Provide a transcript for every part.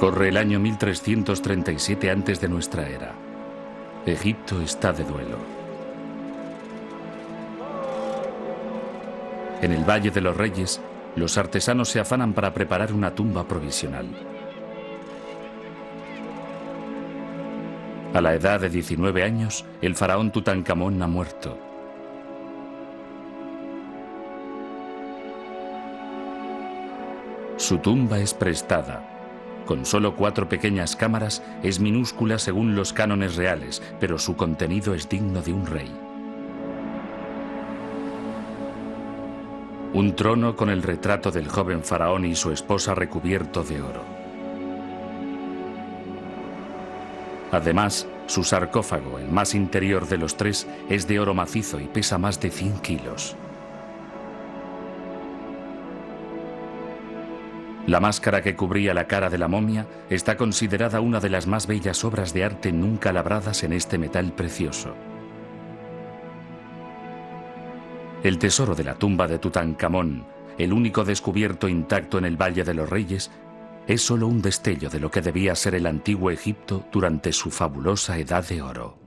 Corre el año 1337 antes de nuestra era. Egipto está de duelo. En el Valle de los Reyes, los artesanos se afanan para preparar una tumba provisional. A la edad de 19 años, el faraón Tutankamón ha muerto. Su tumba es prestada. Con solo 4 pequeñas cámaras, es minúscula según los cánones reales, pero su contenido es digno de un rey. Un trono con el retrato del joven faraón y su esposa recubierto de oro. Además, su sarcófago, el más interior de los 3, es de oro macizo y pesa más de 100 kilos. La máscara que cubría la cara de la momia está considerada una de las más bellas obras de arte nunca labradas en este metal precioso. El tesoro de la tumba de Tutankamón, el único descubierto intacto en el Valle de los Reyes, es solo un destello de lo que debía ser el antiguo Egipto durante su fabulosa edad de oro.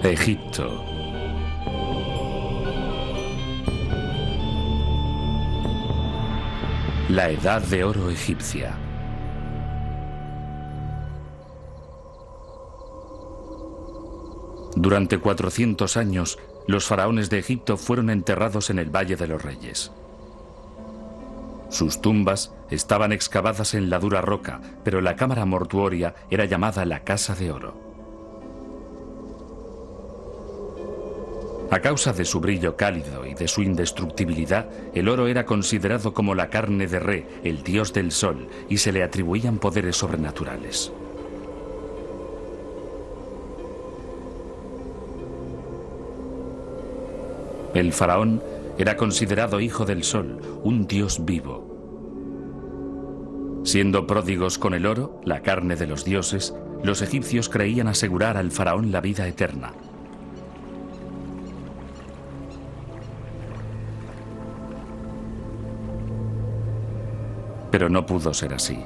Egipto. La Edad de Oro egipcia. Durante 400 años, los faraones de Egipto fueron enterrados en el Valle de los Reyes. Sus tumbas estaban excavadas en la dura roca, pero la cámara mortuoria era llamada la Casa de Oro. A causa de su brillo cálido y de su indestructibilidad, el oro era considerado como la carne de Re, el dios del sol, y se le atribuían poderes sobrenaturales. El faraón era considerado hijo del sol, un dios vivo. Siendo pródigos con el oro, la carne de los dioses, los egipcios creían asegurar al faraón la vida eterna. Pero no pudo ser así.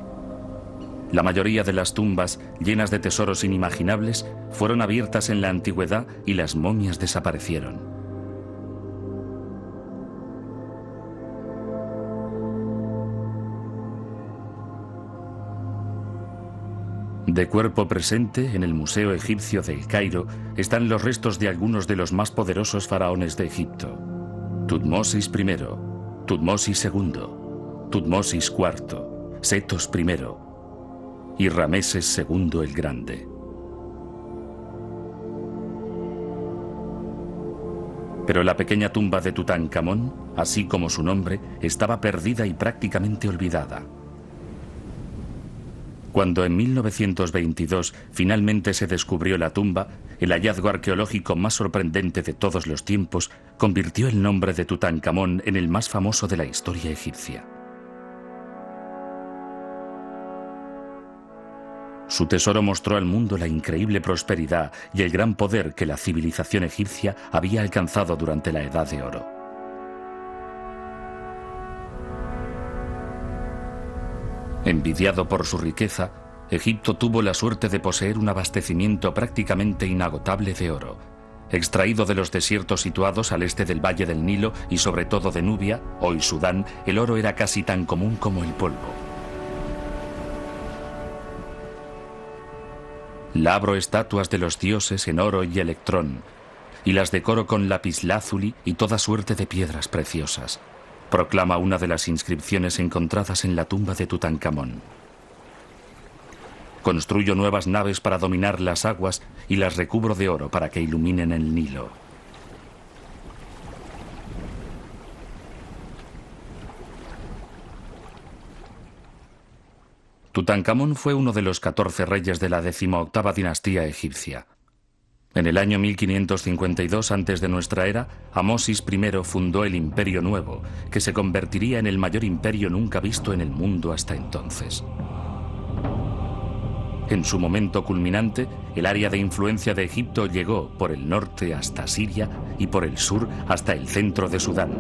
La mayoría de las tumbas, llenas de tesoros inimaginables, fueron abiertas en la antigüedad y las momias desaparecieron. De cuerpo presente, en el Museo Egipcio del Cairo, están los restos de algunos de los más poderosos faraones de Egipto. Tutmosis I, Tutmosis II, Tutmosis IV, Setos I y Rameses II el Grande. Pero la pequeña tumba de Tutankamón, así como su nombre, estaba perdida y prácticamente olvidada. Cuando en 1922 finalmente se descubrió la tumba, el hallazgo arqueológico más sorprendente de todos los tiempos convirtió el nombre de Tutankamón en el más famoso de la historia egipcia. Su tesoro mostró al mundo la increíble prosperidad y el gran poder que la civilización egipcia había alcanzado durante la Edad de Oro. Envidiado por su riqueza, Egipto tuvo la suerte de poseer un abastecimiento prácticamente inagotable de oro, extraído de los desiertos situados al este del Valle del Nilo y sobre todo de Nubia, hoy Sudán. El oro era casi tan común como el polvo. Labro estatuas de los dioses en oro y electrón, y las decoro con lapislázuli y toda suerte de piedras preciosas, proclama una de las inscripciones encontradas en la tumba de Tutankamón. Construyo nuevas naves para dominar las aguas y las recubro de oro para que iluminen el Nilo. Tutankamón fue uno de los 14 reyes de la 18ª dinastía egipcia. En el año 1552 antes de nuestra era, Amosis I fundó el Imperio Nuevo, que se convertiría en el mayor imperio nunca visto en el mundo hasta entonces. En su momento culminante, el área de influencia de Egipto llegó por el norte hasta Siria y por el sur hasta el centro de Sudán.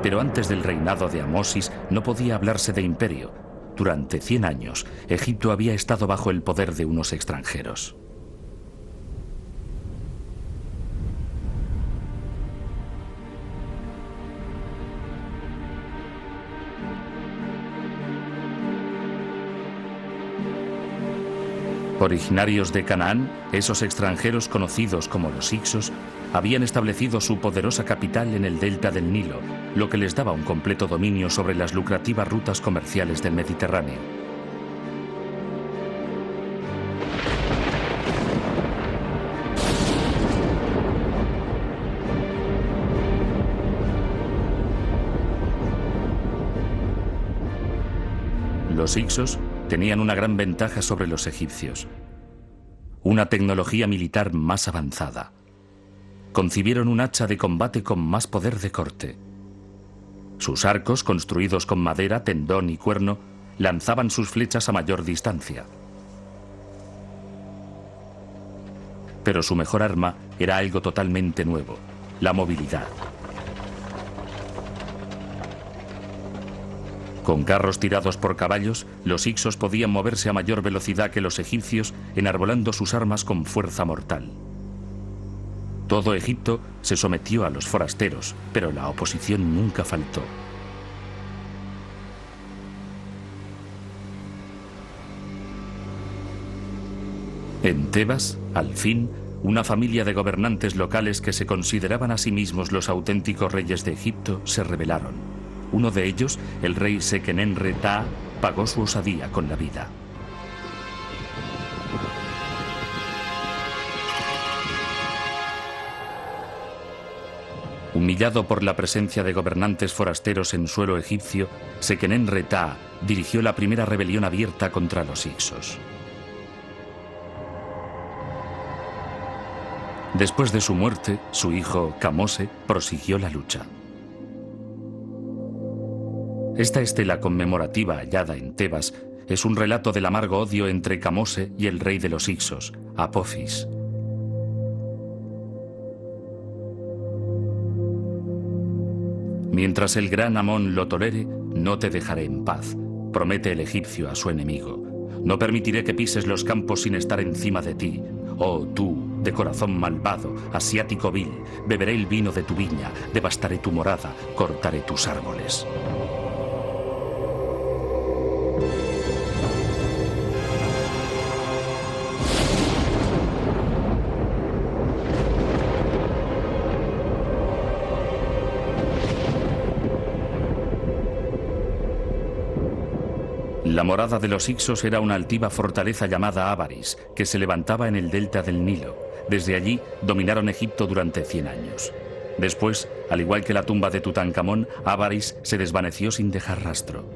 Pero antes del reinado de Amosis no podía hablarse de imperio. Durante 100 años, Egipto había estado bajo el poder de unos extranjeros. Originarios de Canaán, esos extranjeros conocidos como los Hicsos habían establecido su poderosa capital en el delta del Nilo, lo que les daba un completo dominio sobre las lucrativas rutas comerciales del Mediterráneo. Los Hicsos tenían una gran ventaja sobre los egipcios: una tecnología militar más avanzada. Concibieron un hacha de combate con más poder de corte. Sus arcos, construidos con madera, tendón y cuerno, lanzaban sus flechas a mayor distancia. Pero su mejor arma era algo totalmente nuevo: la movilidad. Con carros tirados por caballos, los Hicsos podían moverse a mayor velocidad que los egipcios, enarbolando sus armas con fuerza mortal. Todo Egipto se sometió a los forasteros, pero la oposición nunca faltó. En Tebas, al fin, una familia de gobernantes locales que se consideraban a sí mismos los auténticos reyes de Egipto se rebelaron. Uno de ellos, el rey Seqenenre-Ta, pagó su osadía con la vida. Humillado por la presencia de gobernantes forasteros en suelo egipcio, Seqenenre-Ta dirigió la primera rebelión abierta contra los Hicsos. Después de su muerte, su hijo Kamose prosiguió la lucha. Esta estela conmemorativa hallada en Tebas es un relato del amargo odio entre Kamose y el rey de los Hicsos, Apophis. Mientras el gran Amón lo tolere, no te dejaré en paz, promete el egipcio a su enemigo. No permitiré que pises los campos sin estar encima de ti. Oh, tú, de corazón malvado, asiático vil, beberé el vino de tu viña, devastaré tu morada, cortaré tus árboles. La morada de los Hicsos era una altiva fortaleza llamada Avaris, que se levantaba en el delta del Nilo. Desde allí dominaron Egipto durante 100 años. Después, al igual que la tumba de Tutankamón, Avaris se desvaneció sin dejar rastro.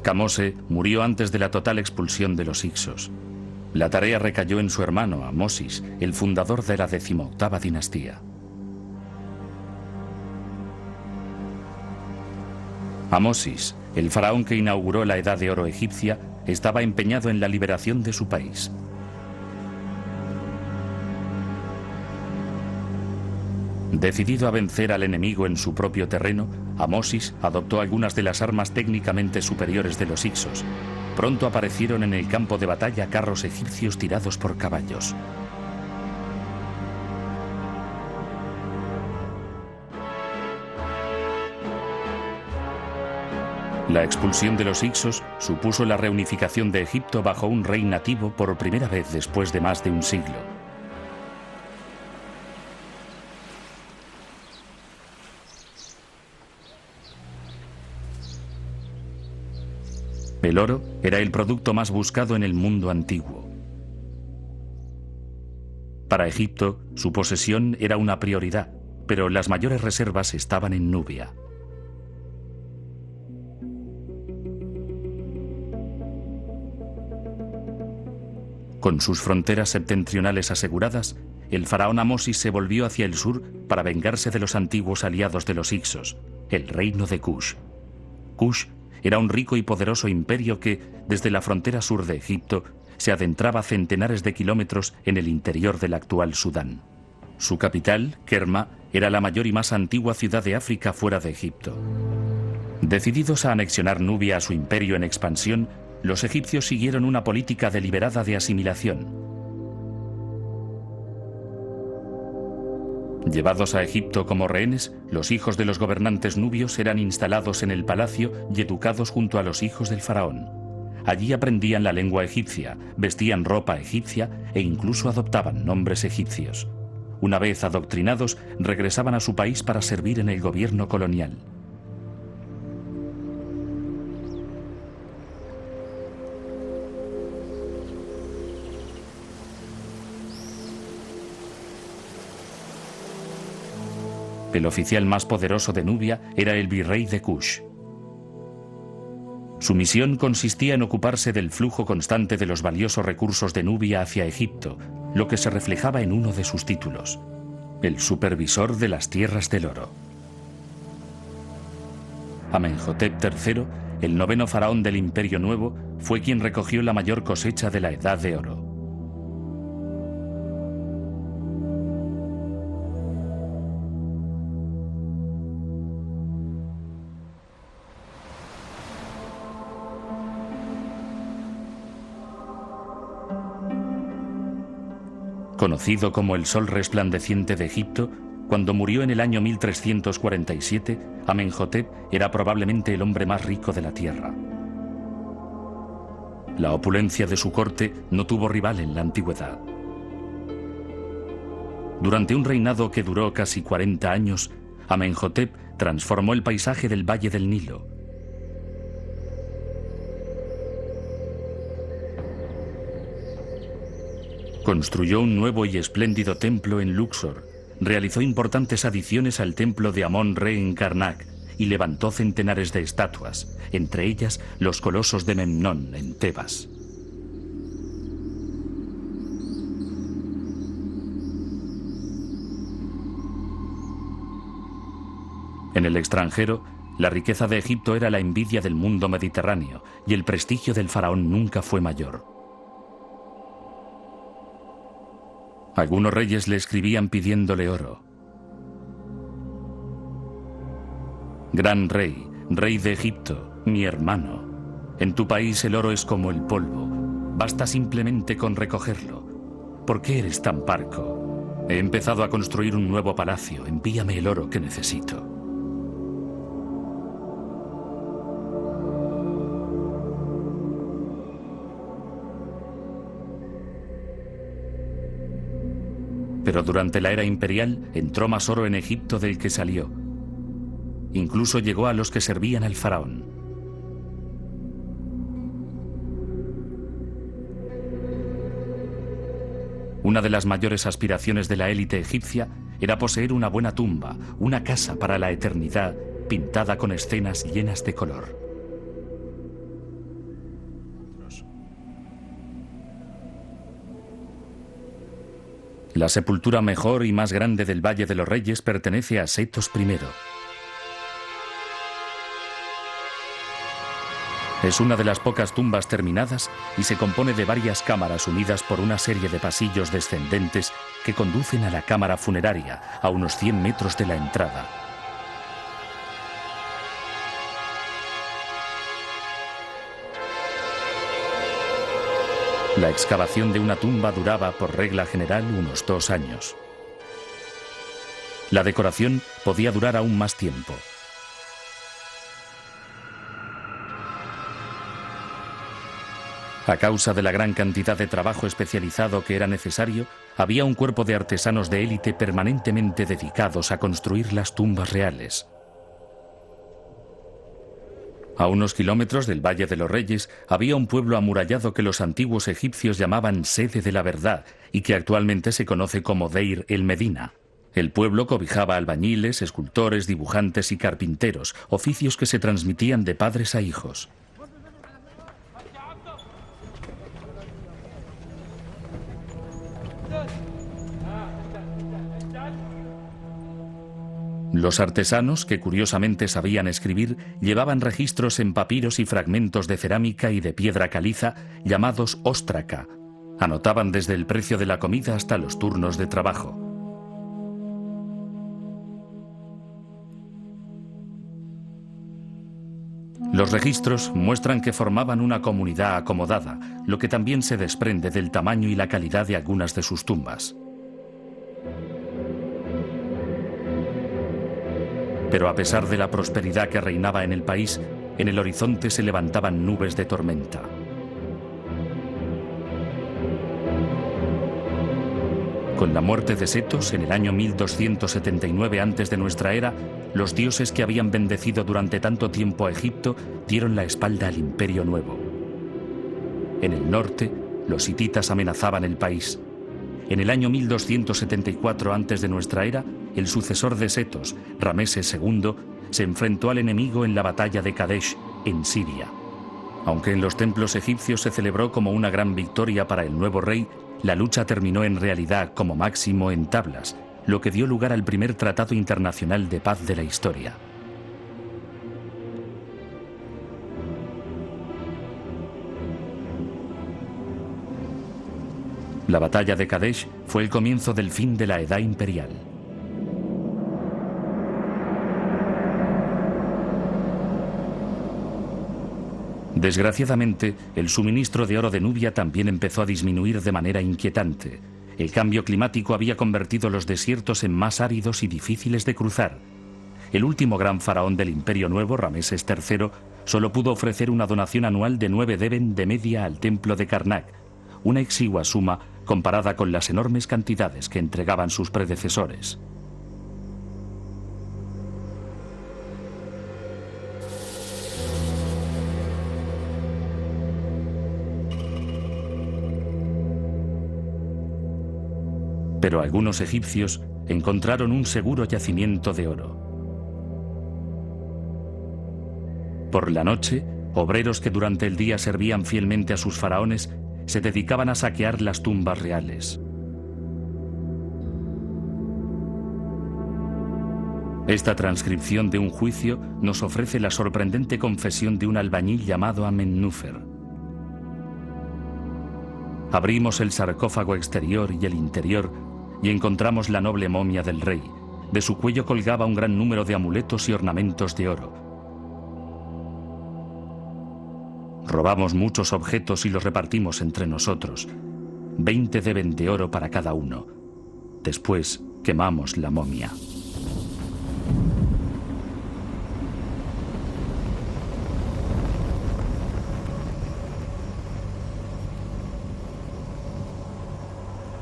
Kamose murió antes de la total expulsión de los Hicsos. La tarea recayó en su hermano, Amosis, el fundador de la 18ª dinastía. Amosis, el faraón que inauguró la Edad de Oro egipcia, estaba empeñado en la liberación de su país. Decidido a vencer al enemigo en su propio terreno, Amosis adoptó algunas de las armas técnicamente superiores de los Hicsos. Pronto aparecieron en el campo de batalla carros egipcios tirados por caballos. La expulsión de los Hicsos supuso la reunificación de Egipto bajo un rey nativo por primera vez después de más de un siglo. El oro era el producto más buscado en el mundo antiguo. Para Egipto, su posesión era una prioridad, pero las mayores reservas estaban en Nubia. Con sus fronteras septentrionales aseguradas, el faraón Amosis se volvió hacia el sur para vengarse de los antiguos aliados de los Hicsos, el reino de Kush. Kush era un rico y poderoso imperio que, desde la frontera sur de Egipto, se adentraba centenares de kilómetros en el interior del actual Sudán. Su capital, Kerma, era la mayor y más antigua ciudad de África fuera de Egipto. Decididos a anexionar Nubia a su imperio en expansión, los egipcios siguieron una política deliberada de asimilación. Llevados a Egipto como rehenes, los hijos de los gobernantes nubios eran instalados en el palacio y educados junto a los hijos del faraón. Allí aprendían la lengua egipcia, vestían ropa egipcia e incluso adoptaban nombres egipcios. Una vez adoctrinados, regresaban a su país para servir en el gobierno colonial. El oficial más poderoso de Nubia era el virrey de Kush. Su misión consistía en ocuparse del flujo constante de los valiosos recursos de Nubia hacia Egipto, lo que se reflejaba en uno de sus títulos: el supervisor de las tierras del oro. Amenhotep III, el noveno faraón del Imperio Nuevo, fue quien recogió la mayor cosecha de la Edad de Oro. Conocido como el sol resplandeciente de Egipto, cuando murió en el año 1347, Amenhotep era probablemente el hombre más rico de la tierra. La opulencia de su corte no tuvo rival en la antigüedad. Durante un reinado que duró casi 40 años, Amenhotep transformó el paisaje del Valle del Nilo. Construyó un nuevo y espléndido templo en Luxor, realizó importantes adiciones al templo de Amón-Re en Karnak y levantó centenares de estatuas, entre ellas los colosos de Memnón en Tebas. En el extranjero, la riqueza de Egipto era la envidia del mundo mediterráneo y el prestigio del faraón nunca fue mayor. Algunos reyes le escribían pidiéndole oro. Gran rey, rey de Egipto, mi hermano, en tu país el oro es como el polvo, basta simplemente con recogerlo. ¿Por qué eres tan parco? He empezado a construir un nuevo palacio, envíame el oro que necesito. Pero durante la era imperial entró más oro en Egipto del que salió. Incluso llegó a los que servían al faraón. Una de las mayores aspiraciones de la élite egipcia era poseer una buena tumba, una casa para la eternidad, pintada con escenas llenas de color. La sepultura mejor y más grande del Valle de los Reyes pertenece a Setos I. Es una de las pocas tumbas terminadas y se compone de varias cámaras unidas por una serie de pasillos descendentes que conducen a la cámara funeraria, a unos 100 metros de la entrada. La excavación de una tumba duraba, por regla general, unos 2 años. La decoración podía durar aún más tiempo. A causa de la gran cantidad de trabajo especializado que era necesario, había un cuerpo de artesanos de élite permanentemente dedicados a construir las tumbas reales. A unos kilómetros del Valle de los Reyes había un pueblo amurallado que los antiguos egipcios llamaban Sede de la Verdad y que actualmente se conoce como Deir el Medina. El pueblo cobijaba albañiles, escultores, dibujantes y carpinteros, oficios que se transmitían de padres a hijos. Los artesanos, que curiosamente sabían escribir, llevaban registros en papiros y fragmentos de cerámica y de piedra caliza llamados óstraca. Anotaban desde el precio de la comida hasta los turnos de trabajo. Los registros muestran que formaban una comunidad acomodada, lo que también se desprende del tamaño y la calidad de algunas de sus tumbas. Pero a pesar de la prosperidad que reinaba en el país, en el horizonte se levantaban nubes de tormenta. Con la muerte de Setos en el año 1279 antes de nuestra era, los dioses que habían bendecido durante tanto tiempo a Egipto dieron la espalda al Imperio Nuevo. En el norte, los hititas amenazaban el país. En el año 1274 antes de nuestra era, el sucesor de Setos, Rameses II, se enfrentó al enemigo en la batalla de Kadesh, en Siria. Aunque en los templos egipcios se celebró como una gran victoria para el nuevo rey, la lucha terminó en realidad como máximo en tablas, lo que dio lugar al primer tratado internacional de paz de la historia. La batalla de Kadesh fue el comienzo del fin de la edad imperial. Desgraciadamente, el suministro de oro de Nubia también empezó a disminuir de manera inquietante. El cambio climático había convertido los desiertos en más áridos y difíciles de cruzar. El último gran faraón del Imperio Nuevo, Rameses III, solo pudo ofrecer una donación anual de 9 deben de media al templo de Karnak, una exigua suma comparada con las enormes cantidades que entregaban sus predecesores. Pero algunos egipcios encontraron un seguro yacimiento de oro. Por la noche, obreros que durante el día servían fielmente a sus faraones se dedicaban a saquear las tumbas reales. Esta transcripción de un juicio nos ofrece la sorprendente confesión de un albañil llamado Amennufer. Abrimos el sarcófago exterior y el interior y encontramos la noble momia del rey. De su cuello colgaba un gran número de amuletos y ornamentos de oro. Robamos muchos objetos y los repartimos entre nosotros. 20 deben de oro para cada uno. Después quemamos la momia.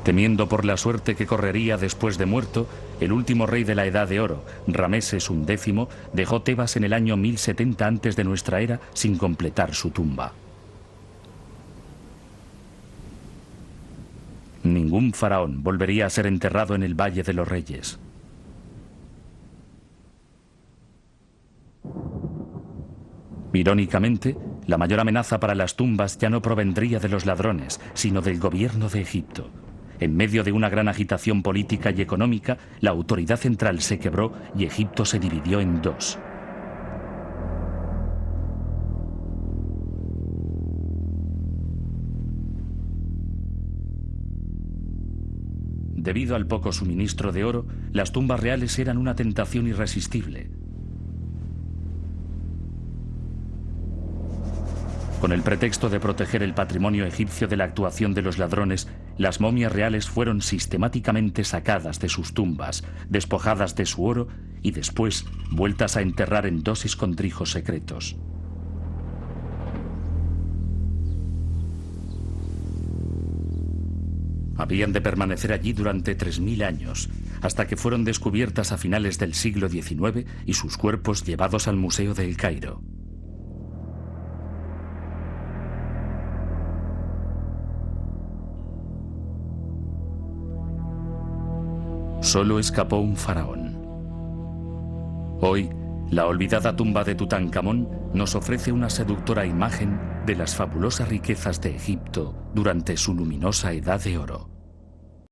Temiendo por la suerte que correría después de muerto, el último rey de la Edad de Oro, Rameses XI, dejó Tebas en el año 1070 antes de nuestra era sin completar su tumba. Ningún faraón volvería a ser enterrado en el Valle de los Reyes. Irónicamente, la mayor amenaza para las tumbas ya no provendría de los ladrones, sino del gobierno de Egipto. En medio de una gran agitación política y económica, la autoridad central se quebró y Egipto se dividió en dos. Debido al poco suministro de oro, las tumbas reales eran una tentación irresistible. Con el pretexto de proteger el patrimonio egipcio de la actuación de los ladrones, las momias reales fueron sistemáticamente sacadas de sus tumbas, despojadas de su oro y después vueltas a enterrar en dos escondrijos secretos. Habían de permanecer allí durante 3000 años, hasta que fueron descubiertas a finales del siglo XIX y sus cuerpos llevados al Museo de El Cairo. Solo escapó un faraón. Hoy, la olvidada tumba de Tutankamón nos ofrece una seductora imagen de las fabulosas riquezas de Egipto durante su luminosa Edad de Oro.